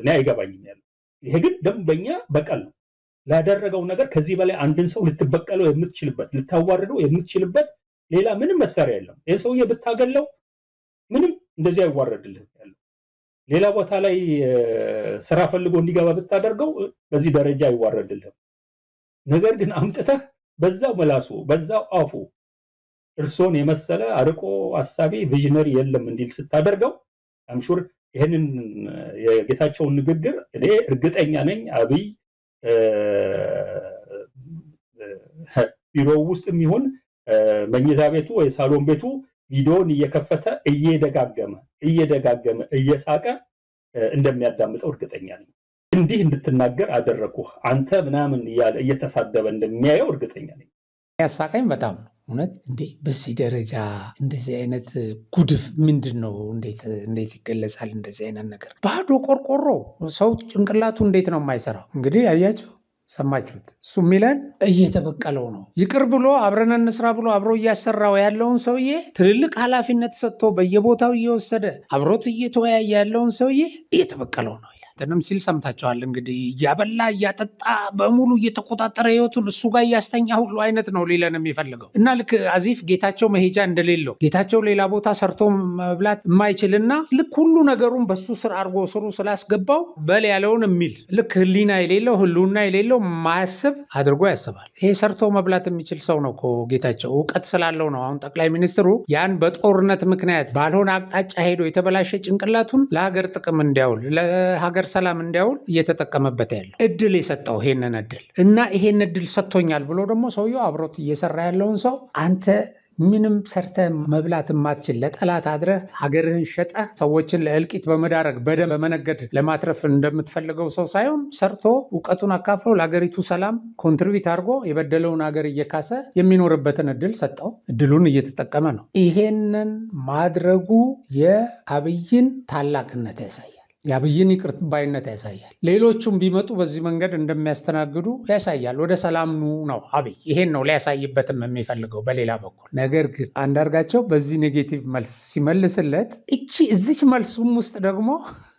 እኔ አይገባኝም ያለው። ይሄ ግን ደንበኛ በቀል ነው። ላደረገው ነገር ከዚህ በላይ አንድን ሰው ልትበቀለው የምትችልበት ልታዋርደው የምትችልበት ሌላ ምንም መሳሪያ የለም። ይሄ ሰውዬ ብታገለው ምንም እንደዚህ አይዋረድልህም ያለው። ሌላ ቦታ ላይ ስራ ፈልጎ እንዲገባ ብታደርገው በዚህ ደረጃ አይዋረድልህም። ነገር ግን አምጥተህ በዛው መላሱ በዛው አፉ እርሶን የመሰለ አርቆ አሳቢ ቪዥነሪ የለም እንዲል ስታደርገው አምሹር ይሄንን የጌታቸውን ንግግር እኔ እርግጠኛ ነኝ አብይ ቢሮ ውስጥ የሚሆን መኝታ ቤቱ ወይ ሳሎን ቤቱ ቪዲዮን እየከፈተ እየደጋገመ እየሳቀ እንደሚያዳምጠው እርግጠኛ ነኝ። እንዲህ እንድትናገር አደረኩህ አንተ ምናምን እያለ እየተሳደበ እንደሚያየው እርግጠኛ ነኝ። ያሳቀኝ በጣም ነው እውነት። እንዴ በዚህ ደረጃ እንደዚህ አይነት ጉድፍ ምንድነው? እንዴት ይገለጻል? እንደዚህ አይነት ነገር ባዶ ቆርቆሮ ሰው ጭንቅላቱ እንዴት ነው የማይሰራው? እንግዲህ አያችሁ፣ ሰማችሁት። እሱ ሚለን እየተበቀለው ነው። ይቅር ብሎ አብረን እንስራ ብሎ አብሮ እያሰራው ያለውን ሰውዬ ትልልቅ ኃላፊነት ሰጥቶ በየቦታው እየወሰደ አብሮት እየተወያየ ያለውን ሰውዬ እየተበቀለው ነው ይላል። እንትንም ሲል ሰምታቸዋል። እንግዲህ እያበላ እያጠጣ በሙሉ እየተቆጣጠረ ህይወቱን እሱ ጋር እያስተኛ ሁሉ አይነት ነው ሊለን የሚፈልገው እና ልክ አዚፍ ጌታቸው መሄጃ እንደሌለው ጌታቸው ሌላ ቦታ ሰርቶ መብላት የማይችልና ልክ ሁሉ ነገሩን በሱ ስር አድርጎ ስሩ ስላስገባው በል ያለውን የሚል ልክ ህሊና የሌለው ህልውና የሌለው ማያስብ አድርጎ ያስባል። ይሄ ሰርቶ መብላት የሚችል ሰው ነው እኮ ጌታቸው፣ እውቀት ስላለው ነው። አሁን ጠቅላይ ሚኒስትሩ ያን በጦርነት ምክንያት ባልሆነ አቅጣጫ ሄዶ የተበላሸ ጭንቅላቱን ለሀገር ጥቅም እንዲያውል ለሀገር ሰላም እንዲያውል እየተጠቀመበት ያለው እድል የሰጠው ይሄንን እድል እና ይሄን እድል ሰጥቶኛል ብሎ ደግሞ ሰውየው አብሮት እየሰራ ያለውን ሰው አንተ ምንም ሰርተ መብላት የማትችል ለጠላት አድረህ ሀገርህን ሸጠ ሰዎችን ለእልቂት በመዳረግ በደም በመነገድ ለማትረፍ እንደምትፈልገው ሰው ሳይሆን ሰርቶ እውቀቱን አካፍሎ ለሀገሪቱ ሰላም ኮንትሪቢዩት አድርጎ የበደለውን ሀገር እየካሰ የሚኖርበትን እድል ሰጠው። እድሉን እየተጠቀመ ነው። ይሄንን ማድረጉ የአብይን ታላቅነት ያሳያል። የአብይን ይቅር ባይነት ያሳያል። ሌሎቹም ቢመጡ በዚህ መንገድ እንደሚያስተናግዱ ያሳያል። ወደ ሰላም ኑ ነው አብይ። ይሄን ነው ሊያሳይበትም የሚፈልገው በሌላ በኩል። ነገር ግን አንዳርጋቸው በዚህ ኔጌቲቭ መልስ ሲመልስለት እዚች መልሱም ውስጥ ደግሞ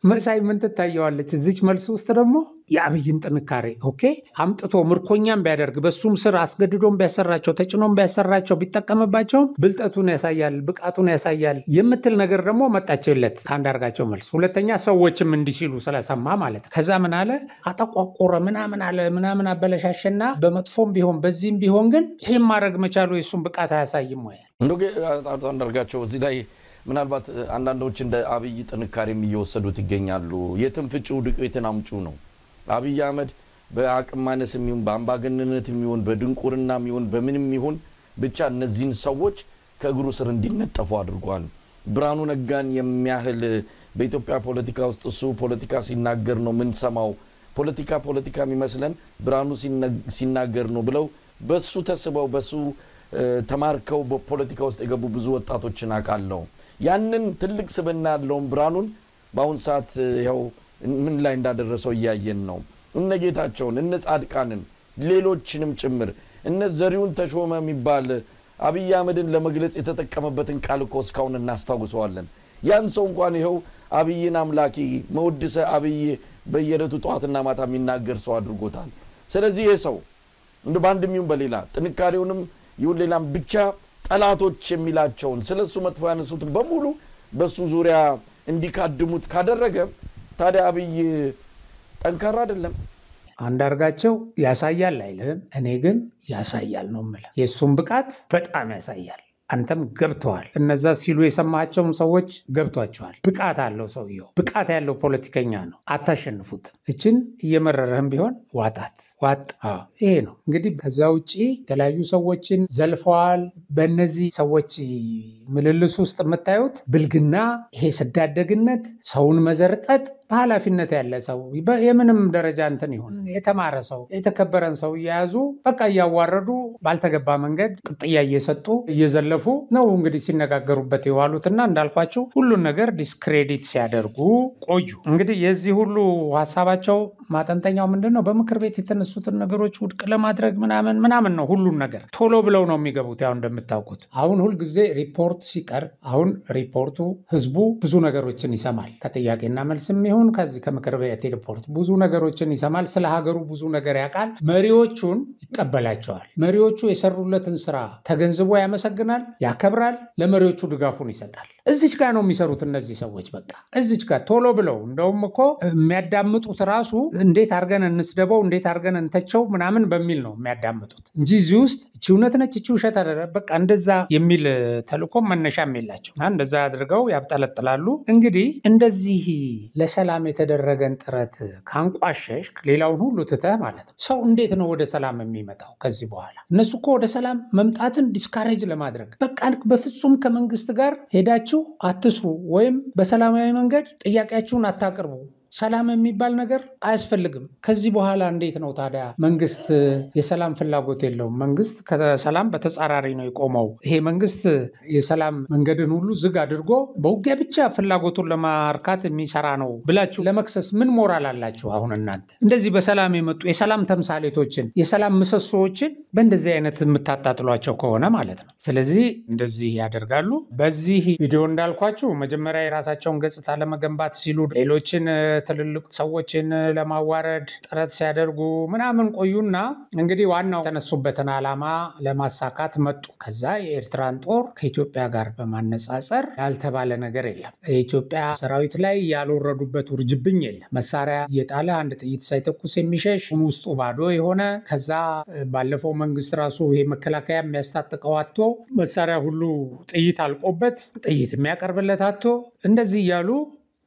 መሳይ ምን ትታየዋለች? እዚች መልስ ውስጥ ደግሞ የአብይን ጥንካሬ ኦኬ አምጥቶ ምርኮኛም ቢያደርግ በሱም ስር አስገድዶም ቢያሰራቸው ተጭኖም ቢያሰራቸው ቢጠቀምባቸውም ብልጠቱን ያሳያል፣ ብቃቱን ያሳያል የምትል ነገር ደግሞ መጣችለት ከአንዳርጋቸው መልስ። ሁለተኛ ሰዎችም እንዲሲሉ ስለሰማ ማለት ነው። ከዛ ምን አለ? አጠቋቆረ ምናምን አለ ምናምን አበለሻሸና በመጥፎም ቢሆን በዚህም ቢሆን ግን ይህም ማድረግ መቻሉ የሱን ብቃት አያሳይም ወይ? አንዳርጋቸው እዚህ ላይ ምናልባት አንዳንዶች እንደ አብይ ጥንካሬም እየወሰዱት ይገኛሉ። የትም ፍጪው ዱቄትን አምጪው ነው። አብይ አህመድ በአቅም ማነስ የሚሆን በአምባገነንነት የሚሆን በድንቁርና የሚሆን በምንም ይሁን ብቻ እነዚህን ሰዎች ከእግሩ ስር እንዲነጠፉ አድርጓል። ብርሃኑ ነጋን የሚያህል በኢትዮጵያ ፖለቲካ ውስጥ እሱ ፖለቲካ ሲናገር ነው ምን ሰማው ፖለቲካ የሚመስለን ብርሃኑ ሲናገር ነው ብለው በሱ ተስበው በሱ ተማርከው በፖለቲካ ውስጥ የገቡ ብዙ ወጣቶችን አቃለው። ያንን ትልቅ ስብና ያለውን ብርሃኑን በአሁን ሰዓት ያው ምን ላይ እንዳደረሰው እያየን ነው። እነ ጌታቸውን እነ ጻድቃንን ሌሎችንም ጭምር እነ ዘሪውን ተሾመ የሚባል አብይ አህመድን ለመግለጽ የተጠቀመበትን ቃል እኮ እስካሁን እናስታውሰዋለን። ያን ሰው እንኳን ይኸው አብይን አምላኪ መውድሰ አብይ በየለቱ ጧትና ማታ የሚናገር ሰው አድርጎታል። ስለዚህ ይሄ ሰው እንደ ባንድም ይሁን በሌላ ጥንካሬውንም ይሁን ሌላም ብቻ ጠላቶች የሚላቸውን ስለሱ መጥፎ ያነሱት በሙሉ በሱ ዙሪያ እንዲካድሙት ካደረገ ታዲያ አብይ ጠንካራ አይደለም። አንዳርጋቸው ያሳያል አይልም፣ እኔ ግን ያሳያል ነው የምልህ። የሱን ብቃት በጣም ያሳያል። አንተም ገብተዋል። እነዛ ሲሉ የሰማቸውም ሰዎች ገብቷቸዋል። ብቃት አለው ሰውየው፣ ብቃት ያለው ፖለቲከኛ ነው። አታሸንፉት። እችን እየመረረህም ቢሆን ዋጣት ዋጥ። ይሄ ነው እንግዲህ። ከዛ ውጪ የተለያዩ ሰዎችን ዘልፈዋል። በእነዚህ ሰዎች ምልልስ ውስጥ የምታዩት ብልግና፣ ይሄ ስዳደግነት፣ ሰውን መዘርጠጥ፣ በኃላፊነት ያለ ሰው የምንም ደረጃ እንትን ይሁን የተማረ ሰው የተከበረን ሰው እየያዙ በቃ እያዋረዱ ባልተገባ መንገድ ቅጥያ እየሰጡ እየዘለፉ ነው እንግዲህ ሲነጋገሩበት የዋሉትና እንዳልኳቸው ሁሉን ነገር ዲስክሬዲት ሲያደርጉ ቆዩ። እንግዲህ የዚህ ሁሉ ሀሳባቸው ማጠንጠኛው ምንድነው? በምክር ቤት የተነሱትን ነገሮች ውድቅ ለማድረግ ምናምን ነው። ሁሉን ነገር ቶሎ ብለው ነው የሚገቡት። ያው እንደምታውቁት አሁን ሁልጊዜ ሪፖርት ሲቀርብ አሁን ሪፖርቱ ህዝቡ ብዙ ነገሮችን ይሰማል። ከጥያቄና መልስም ይሁን ከዚህ ከምክር ቤት ሪፖርት ብዙ ነገሮችን ይሰማል። ስለ ሀገሩ ብዙ ነገር ያውቃል። መሪዎቹን ይቀበላቸዋል። መሪዎቹ የሰሩለትን ስራ ተገንዝቦ ያመሰግናል፣ ያከብራል፣ ለመሪዎቹ ድጋፉን ይሰጣል። እዚች ጋር ነው የሚሰሩት እነዚህ ሰዎች። በቃ እዚች ጋር ቶሎ ብለው እንደውም እኮ የሚያዳምጡት ራሱ እንዴት አድርገን እንስደበው እንዴት አድርገን እንተቸው ምናምን በሚል ነው የሚያዳምጡት እንጂ እዚህ ውስጥ እቺ እውነት ነች እቺ ውሸት አይደለ በቃ እንደዛ የሚል ተልኮም መነሻም የላቸው። እንደዛ አድርገው ያብጠለጥላሉ። እንግዲህ እንደዚህ ለሰላም የተደረገን ጥረት ካንቋሸሽ ሌላውን ሁሉ ትተህ ማለት ነው። ሰው እንዴት ነው ወደ ሰላም የሚመጣው ከዚህ በኋላ? እነሱ እኮ ወደ ሰላም መምጣትን ዲስካሬጅ ለማድረግ በቃ በፍጹም ከመንግስት ጋር ሄዳችሁ አትስሩ ወይም በሰላማዊ መንገድ ጥያቄያችሁን አታቅርቡ ሰላም የሚባል ነገር አያስፈልግም። ከዚህ በኋላ እንዴት ነው ታዲያ? መንግስት የሰላም ፍላጎት የለውም። መንግስት ከሰላም በተጻራሪ ነው የቆመው። ይሄ መንግስት የሰላም መንገድን ሁሉ ዝግ አድርጎ በውጊያ ብቻ ፍላጎቱን ለማርካት የሚሰራ ነው ብላችሁ ለመክሰስ ምን ሞራል አላችሁ? አሁን እናንተ እንደዚህ በሰላም የመጡ የሰላም ተምሳሌቶችን የሰላም ምሰሶዎችን በእንደዚህ አይነት የምታጣጥሏቸው ከሆነ ማለት ነው። ስለዚህ እንደዚህ ያደርጋሉ። በዚህ ቪዲዮ እንዳልኳችሁ መጀመሪያ የራሳቸውን ገጽታ ለመገንባት ሲሉ ሌሎችን ትልልቅ ሰዎችን ለማዋረድ ጥረት ሲያደርጉ ምናምን ቆዩና እንግዲህ ዋናው ተነሱበትን ዓላማ ለማሳካት መጡ። ከዛ የኤርትራን ጦር ከኢትዮጵያ ጋር በማነጻጸር ያልተባለ ነገር የለም። የኢትዮጵያ ሰራዊት ላይ ያልወረዱበት ውርጅብኝ የለም። መሳሪያ እየጣለ አንድ ጥይት ሳይተኩስ የሚሸሽ ውስጡ ባዶ የሆነ ከዛ ባለፈው መንግስት ራሱ ይሄ መከላከያ የሚያስታጥቀው አጥቶ መሳሪያ ሁሉ ጥይት አልቆበት ጥይት የሚያቀርብለት አጥቶ እንደዚህ እያሉ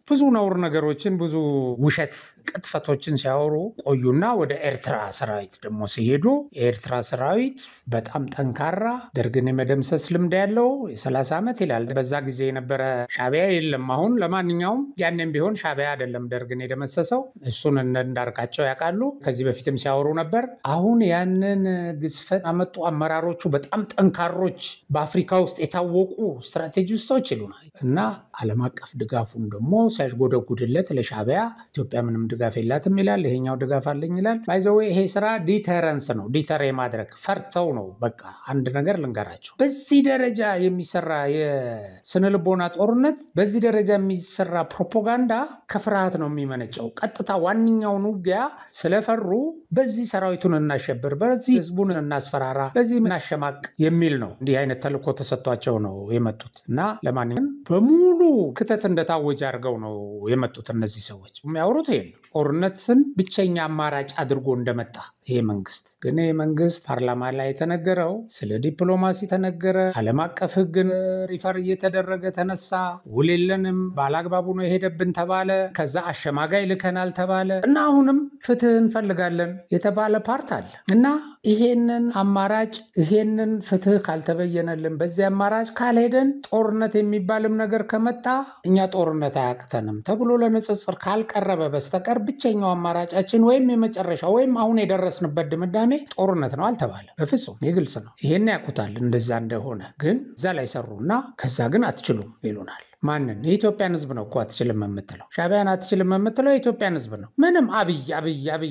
ብዙ ነውር ነገሮችን ብዙ ውሸት ቅጥፈቶችን ሲያወሩ ቆዩና ወደ ኤርትራ ሰራዊት ደግሞ ሲሄዱ የኤርትራ ሰራዊት በጣም ጠንካራ ደርግን የመደምሰስ ልምድ ያለው የ30 ዓመት ይላል። በዛ ጊዜ የነበረ ሻዕቢያ የለም። አሁን ለማንኛውም ያንን ቢሆን ሻዕቢያ አይደለም ደርግን የደመሰሰው፣ እሱን እንዳርጋቸው ያውቃሉ። ከዚህ በፊትም ሲያወሩ ነበር። አሁን ያንን ግዝፈት አመጡ። አመራሮቹ በጣም ጠንካሮች በአፍሪካ ውስጥ የታወቁ ስትራቴጂስቶች ይሉናል እና ዓለም አቀፍ ድጋፉን ደግሞ ሲያሽጎደጉድለት ለሻዕቢያ ኢትዮጵያ ምንም ድጋፍ የላትም ይላል፣ ይሄኛው ድጋፍ አለኝ ይላል። ባይዘው ይሄ ስራ ዲተረንስ ነው፣ ዲተር የማድረግ ፈርተው ነው። በቃ አንድ ነገር ልንገራቸው፣ በዚህ ደረጃ የሚሰራ የስነ ልቦና ጦርነት፣ በዚህ ደረጃ የሚሰራ ፕሮፓጋንዳ ከፍርሃት ነው የሚመነጨው። ቀጥታ ዋንኛውን ውጊያ ስለፈሩ በዚህ ሰራዊቱን እናሸብር፣ በዚህ ህዝቡን እናስፈራራ፣ በዚህ እናሸማቅ የሚል ነው። እንዲህ አይነት ተልእኮ ተሰጥቷቸው ነው የመጡት እና ለማንኛውም በሙሉ ክተት እንደታወጀ አድርገው ነው የመጡት እነዚህ ሰዎች። የሚያወሩት ይሄ ጦርነትን ብቸኛ አማራጭ አድርጎ እንደመጣ ይሄ መንግስት ግን ይሄ መንግስት ፓርላማ ላይ የተነገረው ስለ ዲፕሎማሲ ተነገረ። ዓለም አቀፍ ህግን ሪፈር እየተደረገ ተነሳ። ውል የለንም ባላግባቡ ነው የሄደብን ተባለ። ከዛ አሸማጋይ ልከናል ተባለ እና አሁንም ፍትህ እንፈልጋለን የተባለ ፓርት አለ እና ይሄንን አማራጭ ይሄንን ፍትህ ካልተበየነልን በዚህ አማራጭ ካልሄደን ጦርነት የሚባልም ነገር ከመጣ እኛ ጦርነት አያቅተንም ተብሎ ለንጽጽር ካልቀረበ በስተቀር ብቸኛው አማራጫችን ወይም የመጨረሻ ወይም አሁን የደረስንበት ድምዳሜ ጦርነት ነው አልተባለ። በፍጹም ይግልጽ ነው። ይሄን ያውቁታል እንደዛ እንደሆነ። ግን እዛ ላይ ሰሩና ከዛ ግን አትችሉም ይሉናል። ማንን? የኢትዮጵያን ህዝብ ነው እኮ አትችልም የምትለው። ሻዕቢያን አትችልም የምትለው የኢትዮጵያን ህዝብ ነው። ምንም አብይ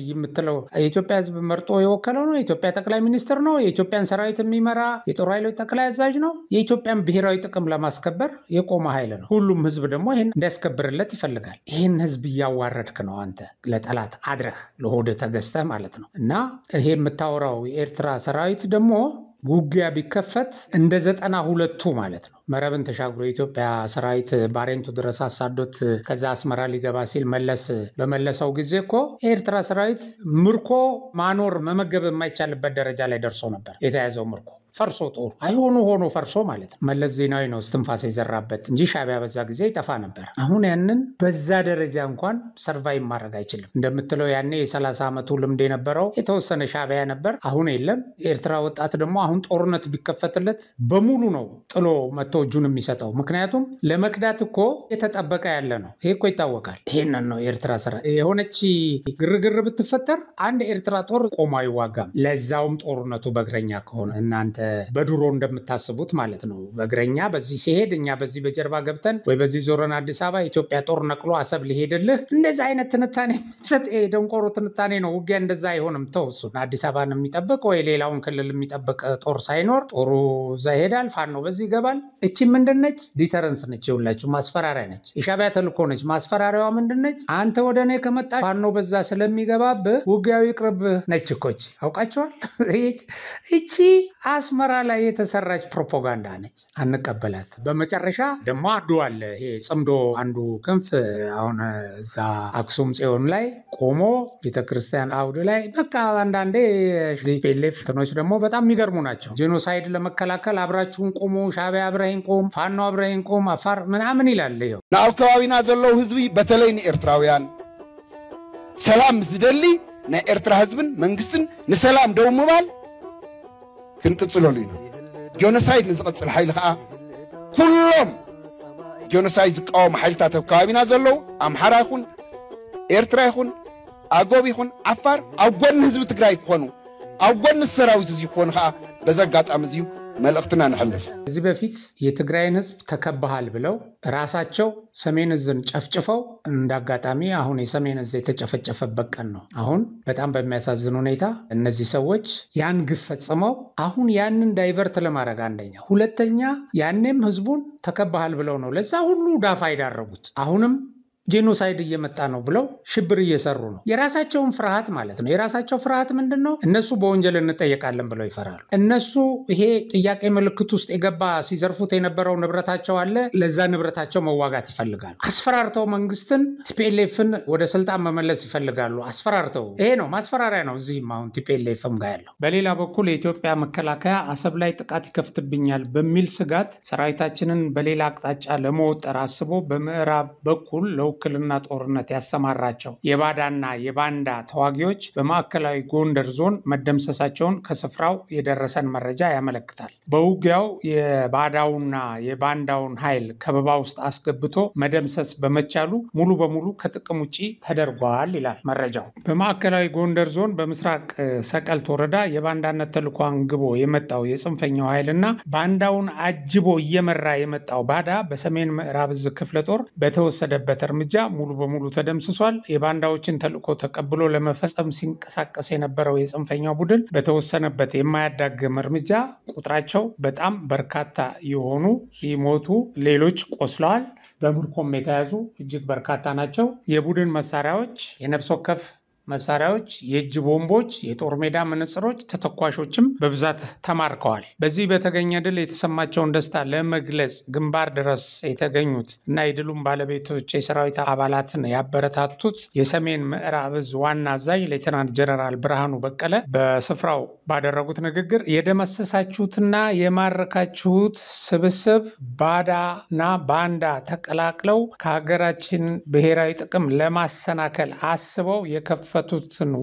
የምትለው የኢትዮጵያ ህዝብ መርጦ የወከለው ነው። የኢትዮጵያ ጠቅላይ ሚኒስትር ነው። የኢትዮጵያን ሰራዊት የሚመራ የጦር ኃይሎች ጠቅላይ አዛዥ ነው። የኢትዮጵያን ብሔራዊ ጥቅም ለማስከበር የቆመ ኃይል ነው። ሁሉም ህዝብ ደግሞ ይሄን እንዲያስከብርለት ይፈልጋል። ይሄን ህዝብ እያዋረድክ ነው አንተ ለጠላት አድረህ ለሆደ ተገዝተህ ማለት ነው። እና ይሄ የምታወራው የኤርትራ ሰራዊት ደግሞ ውጊያ ቢከፈት እንደ 92ቱ ማለት ነው። መረብን ተሻግሮ የኢትዮጵያ ሰራዊት ባሬንቱ ድረስ አሳዶት ከዛ አስመራ ሊገባ ሲል በመለሰው ጊዜ እኮ የኤርትራ ሰራዊት ምርኮ ማኖር መመገብ የማይቻልበት ደረጃ ላይ ደርሶ ነበር። የተያዘው ምርኮ ፈርሶ ጦሩ ሆኖ ፈርሶ ማለት ነው። መለስ ዜናዊ ነው እስትንፋስ የዘራበት እንጂ ሻዕቢያ በዛ ጊዜ ይጠፋ ነበር። አሁን ያንን በዛ ደረጃ እንኳን ሰርቫይቭ ማድረግ አይችልም። እንደምትለው ያኔ የ30 ዓመቱ ልምድ የነበረው የተወሰነ ሻዕቢያ ነበር። አሁን የለም። የኤርትራ ወጣት ደግሞ አሁን ጦርነት ቢከፈትለት በሙሉ ነው ጥሎ መጥቶ እጁን የሚሰጠው። ምክንያቱም ለመክዳት እኮ የተጠበቀ ያለ ነው። ይሄ እኮ ይታወቃል። ይሄንን ነው የኤርትራ ስራ። የሆነች ግርግር ብትፈጠር አንድ ኤርትራ ጦር ቆሞ አይዋጋም። ለዛውም ጦርነቱ በእግረኛ ከሆነ እናንተ በድሮ እንደምታስቡት ማለት ነው። በእግረኛ በዚህ ሲሄድ እኛ በዚህ በጀርባ ገብተን ወይ በዚህ ዞረን አዲስ አበባ ኢትዮጵያ ጦር ነቅሎ አሰብ ሊሄድልህ እንደዚህ አይነት ትንታኔ ሰጥ ደንቆሮ ትንታኔ ነው። ውጊያ እንደዛ አይሆንም። ተውሱን አዲስ አበባን የሚጠብቅ ወይ ሌላውን ክልል የሚጠብቅ ጦር ሳይኖር ጦሩ እዛ ይሄዳል። ፋኖ በዚህ ይገባል። እቺ ምንድነች? ዲተረንስ ነች። ይውላችሁ ማስፈራሪያ ነች። የሻዕቢያ ተልእኮ ነች። ማስፈራሪያዋ ምንድነች? አንተ ወደኔ ከመጣ ፋኖ በዛ ስለሚገባብህ ውጊያው ይቅርብህ ነች እኮ። አውቃቸዋል። እቺ አስመራ ላይ የተሰራች ፕሮፓጋንዳ ነች። አንቀበላት። በመጨረሻ ደግሞ አንዱ አለ። ይሄ ጽምዶ አንዱ ክንፍ አሁን እዛ አክሱም ጽዮን ላይ ቆሞ ቤተክርስቲያን አውድ ላይ በቃ አንዳንዴ ፔሌፍ ትኖች ደግሞ በጣም የሚገርሙ ናቸው። ጄኖሳይድ ለመከላከል አብራችሁን ቆሙ፣ ሻዕቢያ አብረህን ቆም፣ ፋኖ አብረህን ቆም፣ አፋር ምናምን ይላል። ይኸው ናብ ከባቢና ዘለው ህዝቢ በተለይ ንኤርትራውያን ሰላም ዝደሊ ናይ ኤርትራ ህዝብን መንግስትን ንሰላም ደው ምባል ክንቅጽለሉ ኢና። ጄኖሳይድ ንዝቐጽል ሓይሊ ከዓ ኩሎም ጄኖሳይድ ዝቃወሙ ሓይልታት ኣብ ከባቢና ዘለው ኣምሓራ ይኹን ኤርትራ ይኹን ኣጎብ ይኹን ዓፋር ኣብ ጎኒ ህዝቢ ትግራይ ክኾኑ ኣብ ጎኒ ሰራዊት እዚ ክኾኑ ከዓ በዛ አጋጣሚ እዚሁ መልእክትና ንሐልፍ። እዚህ በፊት የትግራይን ህዝብ ተከባሃል ብለው ራሳቸው ሰሜን ዕዝን ጨፍጭፈው እንዳጋጣሚ አሁን የሰሜን ዕዝ የተጨፈጨፈበት ቀን ነው። አሁን በጣም በሚያሳዝን ሁኔታ እነዚህ ሰዎች ያን ግፍ ፈጽመው አሁን ያንን ዳይቨርት ለማድረግ አንደኛ፣ ሁለተኛ ያኔም ህዝቡን ተከባሃል ብለው ነው ለዛ ሁሉ ዳፋ ይዳረጉት። አሁንም ጄኖሳይድ እየመጣ ነው ብለው ሽብር እየሰሩ ነው። የራሳቸውን ፍርሃት ማለት ነው። የራሳቸው ፍርሃት ምንድነው? እነሱ በወንጀል እንጠየቃለን ብለው ይፈራሉ። እነሱ ይሄ ጥያቄ ምልክት ውስጥ የገባ ሲዘርፉት የነበረው ንብረታቸው አለ። ለዛ ንብረታቸው መዋጋት ይፈልጋሉ። አስፈራርተው መንግስትን ቲፒኤልኤፍን ወደ ስልጣን መመለስ ይፈልጋሉ። አስፈራርተው። ይሄ ነው ማስፈራሪያ ነው። እዚህም አሁን ቲፒኤልኤፍም ጋር ያለው። በሌላ በኩል የኢትዮጵያ መከላከያ አሰብ ላይ ጥቃት ይከፍትብኛል በሚል ስጋት ሰራዊታችንን በሌላ አቅጣጫ ለመወጠር አስቦ በምዕራብ በኩል ለውክልና ጦርነት ያሰማራቸው የባዳና የባንዳ ተዋጊዎች በማዕከላዊ ጎንደር ዞን መደምሰሳቸውን ከስፍራው የደረሰን መረጃ ያመለክታል። በውጊያው የባዳውና የባንዳውን ኃይል ከበባ ውስጥ አስገብቶ መደምሰስ በመቻሉ ሙሉ በሙሉ ከጥቅም ውጪ ተደርጓል ይላል መረጃው። በማዕከላዊ ጎንደር ዞን በምስራቅ ሰቀልት ወረዳ የባንዳነት ተልዕኮ አንግቦ የመጣው የጽንፈኛው ኃይልና ባንዳውን አጅቦ እየመራ የመጣው ባዳ በሰሜን ምዕራብ ዕዝ ክፍለ ጦር በተወሰደበት እርምጃ ሙሉ በሙሉ ተደምስሷል። የባንዳዎችን ተልዕኮ ተቀብሎ ለመፈጸም ሲንቀሳቀስ የነበረው የጽንፈኛው ቡድን በተወሰነበት የማያዳግም እርምጃ ቁጥራቸው በጣም በርካታ የሆኑ ሲሞቱ፣ ሌሎች ቆስለዋል። በምርኮም የተያዙ እጅግ በርካታ ናቸው። የቡድን መሳሪያዎች፣ የነፍስ ወከፍ መሳሪያዎች፣ የእጅ ቦምቦች፣ የጦር ሜዳ መነጽሮች፣ ተተኳሾችም በብዛት ተማርከዋል። በዚህ በተገኘ ድል የተሰማቸውን ደስታ ለመግለጽ ግንባር ድረስ የተገኙት እና የድሉም ባለቤቶች የሰራዊት አባላትን ያበረታቱት የሰሜን ምዕራብ ዕዝ ዋና አዛዥ ሌተናንት ጀነራል ብርሃኑ በቀለ በስፍራው ባደረጉት ንግግር የደመሰሳችሁትና የማረካችሁት ስብስብ ባዳና ባንዳ ተቀላቅለው ከሀገራችን ብሔራዊ ጥቅም ለማሰናከል አስበው የከፈቱትን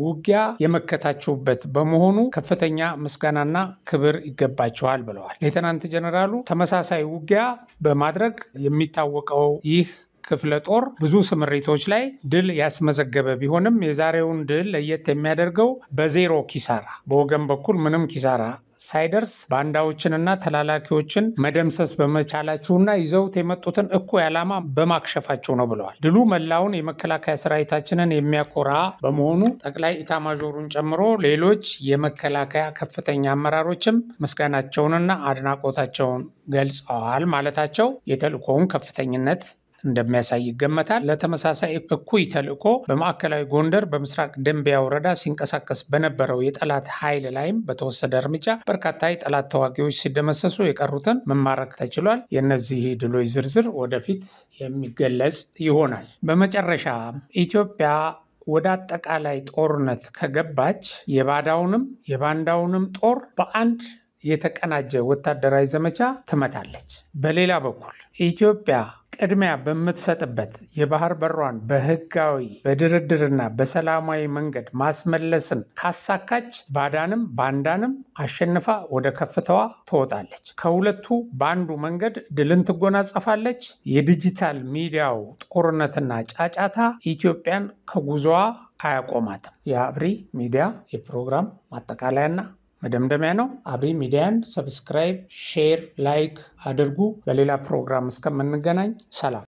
ውጊያ የመከታችሁበት በመሆኑ ከፍተኛ ምስጋናና ክብር ይገባችኋል ብለዋል። ሌተናንት ጀነራሉ ተመሳሳይ ውጊያ በማድረግ የሚታወቀው ይህ ክፍለ ጦር ብዙ ስምሪቶች ላይ ድል ያስመዘገበ ቢሆንም የዛሬውን ድል ለየት የሚያደርገው በዜሮ ኪሳራ፣ በወገን በኩል ምንም ኪሳራ ሳይደርስ ባንዳዎችንና ተላላኪዎችን መደምሰስ በመቻላችሁና ይዘውት የመጡትን እኩይ ዓላማ በማክሸፋችሁ ነው ብለዋል። ድሉ መላውን የመከላከያ ሰራዊታችንን የሚያኮራ በመሆኑ ጠቅላይ ኢታማዦሩን ጨምሮ ሌሎች የመከላከያ ከፍተኛ አመራሮችም ምስጋናቸውንና አድናቆታቸውን ገልጸዋል ማለታቸው የተልዕኮውን ከፍተኝነት እንደሚያሳይ ይገመታል። ለተመሳሳይ እኩይ ተልዕኮ በማዕከላዊ ጎንደር በምስራቅ ደንቢያ ወረዳ ሲንቀሳቀስ በነበረው የጠላት ኃይል ላይም በተወሰደ እርምጃ በርካታ የጠላት ተዋጊዎች ሲደመሰሱ የቀሩትን መማረክ ተችሏል። የእነዚህ ድሎች ዝርዝር ወደፊት የሚገለጽ ይሆናል። በመጨረሻ ኢትዮጵያ ወደ አጠቃላይ ጦርነት ከገባች የባዳውንም የባንዳውንም ጦር በአንድ የተቀናጀ ወታደራዊ ዘመቻ ትመታለች። በሌላ በኩል ኢትዮጵያ ቅድሚያ በምትሰጥበት የባህር በሯን በህጋዊ በድርድርና በሰላማዊ መንገድ ማስመለስን ካሳካች ባዳንም ባንዳንም አሸንፋ ወደ ከፍታዋ ትወጣለች። ከሁለቱ በአንዱ መንገድ ድልን ትጎናጸፋለች። የዲጂታል ሚዲያው ጦርነትና ጫጫታ ኢትዮጵያን ከጉዞዋ አያቆማትም። የአብሪ ሚዲያ የፕሮግራም ማጠቃለያና መደምደሚያ ነው። አብሪ ሚዲያን ሰብስክራይብ፣ ሼር፣ ላይክ አድርጉ። በሌላ ፕሮግራም እስከምንገናኝ ሰላም።